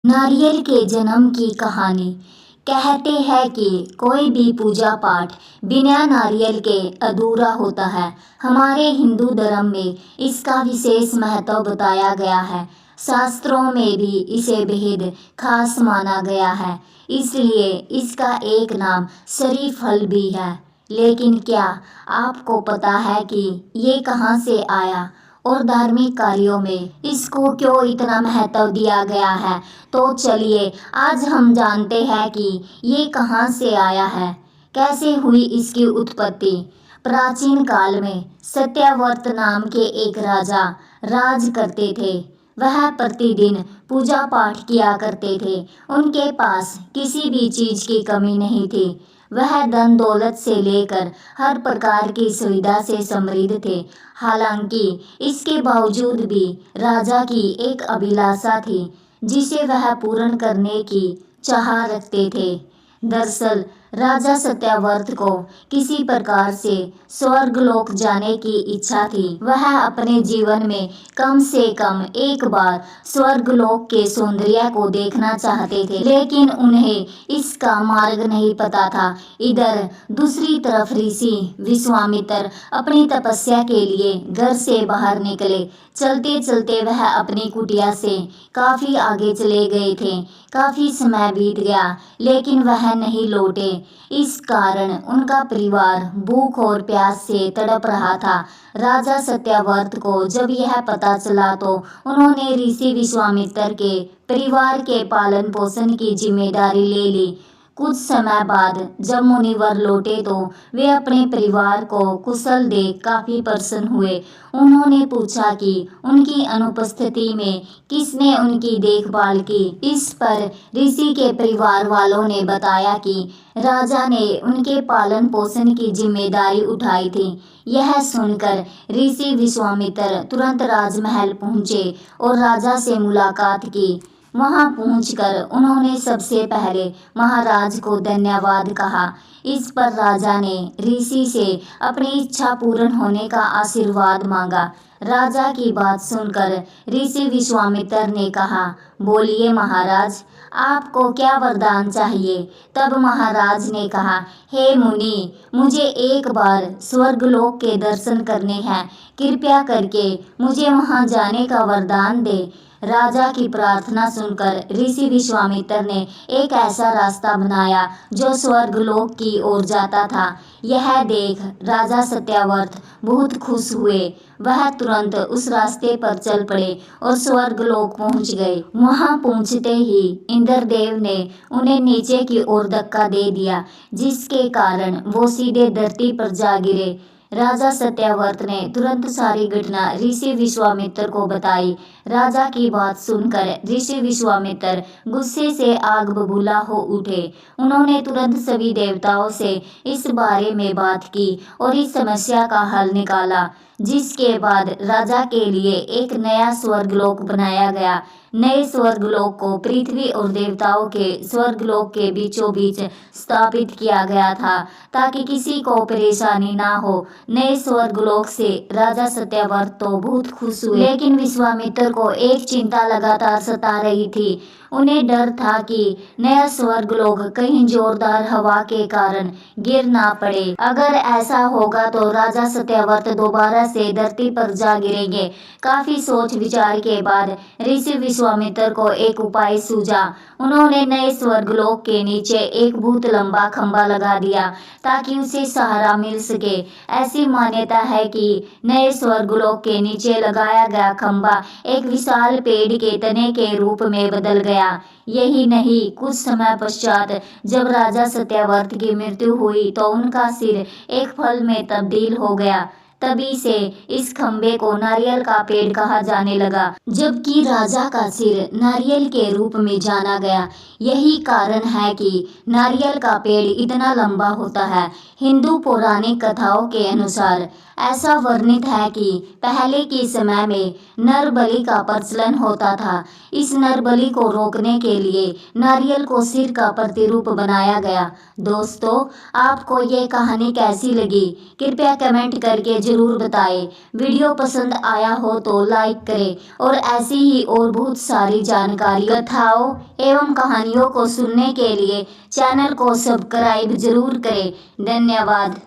नारियल के जन्म की कहानी। कहते हैं कि कोई भी पूजा पाठ बिना नारियल के अधूरा होता है। हमारे हिंदू धर्म में इसका विशेष महत्व बताया गया है। शास्त्रों में भी इसे बेहद खास माना गया है। इसलिए इसका एक नाम शरीफ फल भी है। लेकिन क्या आपको पता है कि ये कहाँ से आया और धार्मिक कार्यों में इसको क्यों इतना महत्व दिया गया है? तो चलिए आज हम जानते हैं कि ये कहाँ से आया है, कैसे हुई इसकी उत्पत्ति। प्राचीन काल में सत्यव्रत नाम के एक राजा राज करते थे। वह प्रतिदिन पूजा पाठ किया करते थे। उनके पास किसी भी चीज की कमी नहीं थी। वह धन दौलत से लेकर हर प्रकार की सुविधा से समृद्ध थे। हालांकि इसके बावजूद भी राजा की एक अभिलाषा थी जिसे वह पूर्ण करने की चाह रखते थे। दरअसल राजा सत्यव्रत को किसी प्रकार से स्वर्गलोक जाने की इच्छा थी। वह अपने जीवन में कम से कम एक बार स्वर्गलोक के सौंदर्य को देखना चाहते थे, लेकिन उन्हें इसका मार्ग नहीं पता था। इधर दूसरी तरफ ऋषि विश्वामित्र अपनी तपस्या के लिए घर से बाहर निकले। चलते चलते वह अपनी कुटिया से काफी आगे चले गए थे। काफी समय बीत गया लेकिन वह नहीं लौटे। इस कारण उनका परिवार भूख और प्यास से तड़प रहा था। राजा सत्यव्रत को जब यह पता चला तो उन्होंने ऋषि विश्वामित्र के परिवार के पालन पोषण की जिम्मेदारी ले ली। कुछ समय बाद जब मुनिवर लौटे तो वे अपने परिवार को कुशल देख काफी प्रसन्न हुए। उन्होंने पूछा कि उनकी अनुपस्थिति में किसने उनकी देखभाल की। इस पर ऋषि के परिवार वालों ने बताया कि राजा ने उनके पालन पोषण की जिम्मेदारी उठाई थी। यह सुनकर ऋषि विश्वामित्र तुरंत राजमहल पहुंचे और राजा से मुलाकात की। वहां पहुंचकर उन्होंने सबसे पहले महाराज को धन्यवाद कहा। इस पर राजा ने ऋषि से अपनी इच्छा पूर्ण होने का आशीर्वाद मांगा। राजा की बात सुनकर ऋषि विश्वामित्र ने कहा, बोलिए महाराज, आपको क्या वरदान चाहिए? तब महाराज ने कहा, हे मुनि, मुझे एक बार स्वर्गलोक के दर्शन करने हैं। कृपया करके मुझे वहां जाने का वरदान दे। राजा की प्रार्थना सुनकर ऋषि विश्वामित्र ने एक ऐसा रास्ता बनाया जो स्वर्गलोक की ओर जाता था। यह देख राजा सत्यव्रत बहुत खुश हुए। वह तुरंत उस रास्ते पर चल पड़े और स्वर्गलोक पहुंच गए। वहां पहुंचते ही इंद्रदेव ने उन्हें नीचे की ओर धक्का दे दिया, जिसके कारण वो सीधे धरती पर जा गिरे। राजा सत्यव्रत ने तुरंत सारी घटना ऋषि विश्वामित्र को बताई। राजा की बात सुनकर ऋषि विश्वामित्र गुस्से से आग बबूला हो उठे। उन्होंने तुरंत सभी देवताओं से इस बारे में बात की और इस समस्या का हल निकाला, जिसके बाद राजा के लिए एक नया स्वर्गलोक बनाया गया। नए स्वर्गलोक को पृथ्वी और देवताओं के स्वर्गलोक के बीचों बीच स्थापित किया गया था ताकि किसी को परेशानी ना हो। नए स्वर्गलोक से राजा सत्यव्रत तो बहुत खुश हुए, लेकिन विश्वामित्र को एक चिंता लगातार सता रही थी। उन्हें डर था कि नया स्वर्गलोक कहीं जोरदार हवा के कारण गिर ना पड़े। अगर ऐसा होगा तो राजा सत्यव्रत दोबारा से धरती पर जा गिरेंगे। काफी सोच विचार के बाद ऋषि विश्वामित्र को एक उपाय सूझा। उन्होंने नए स्वर्गलोक के नीचे एक बहुत लंबा खंभा लगा दिया ताकि उसे सहारा मिल सके। ऐसी मान्यता है कि नए स्वर्गलोक के नीचे लगाया गया खंभा एक विशाल पेड़ के तने के रूप में बदल गया। यही नहीं, कुछ समय पश्चात जब राजा सत्यव्रत की मृत्यु हुई तो उनका सिर एक फल में तब्दील हो गया। तभी से इस खंबे को नारियल का पेड़ कहा जाने लगा, जबकि राजा का सिर नारियल के रूप में जाना गया। यही कारण है कि नारियल का पेड़ इतना लंबा होता है। हिंदू पौराणिक कथाओं के अनुसार ऐसा वर्णित है कि पहले के समय में नर बलि का प्रचलन होता था। इस नर बलि को रोकने के लिए नारियल को सिर का प्रतिरूप बनाया गया। दोस्तों, आपको ये कहानी कैसी लगी? कृपया कमेंट करके ज़रूर बताएं। वीडियो पसंद आया हो तो लाइक करें और ऐसी ही और बहुत सारी जानकारी, कथाओं एवं कहानियों को सुनने के लिए चैनल को सब्सक्राइब जरूर करें। धन्यवाद।